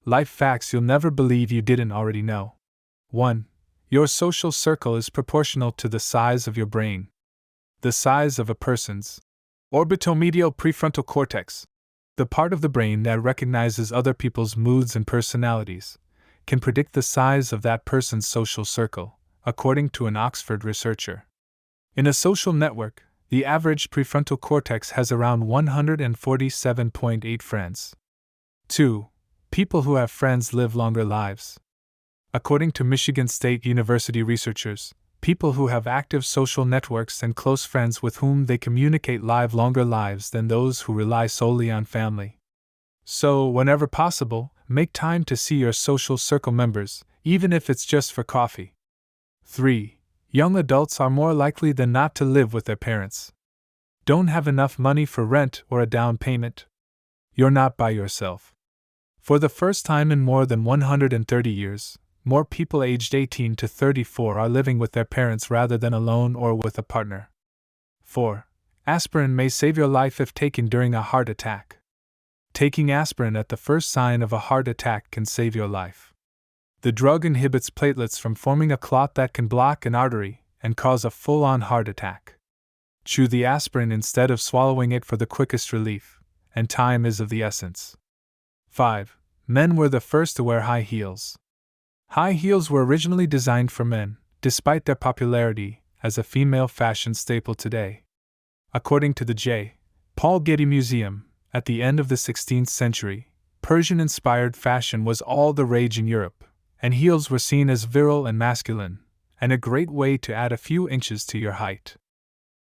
Life facts you'll never believe you didn't already know. 1. Your social circle is proportional to the size of your brain. The size of a person's orbitomedial prefrontal cortex, the part of the brain that recognizes other people's moods and personalities, can predict the size of that person's social circle, according to an Oxford researcher. In a social network, the average prefrontal cortex has around 147.8 friends. 2. People who have friends live longer lives. According to Michigan State University researchers, people who have active social networks and close friends with whom they communicate live longer lives than those who rely solely on family. So, whenever possible, make time to see your social circle members, even if it's just for coffee. 3. Young adults are more likely than not to live with their parents. Don't have enough money for rent or a down payment? You're not by yourself. For the first time in more than 130 years, more people aged 18 to 34 are living with their parents rather than alone or with a partner. 4. Aspirin may save your life if taken during a heart attack. Taking aspirin at the first sign of a heart attack can save your life. The drug inhibits platelets from forming a clot that can block an artery and cause a full-on heart attack. Chew the aspirin instead of swallowing it for the quickest relief, and time is of the essence. 5. Men were the first to wear high heels. High heels were originally designed for men, despite their popularity as a female fashion staple today. According to the J. Paul Getty Museum, at the end of the 16th century, Persian-inspired fashion was all the rage in Europe, and heels were seen as virile and masculine, and a great way to add a few inches to your height.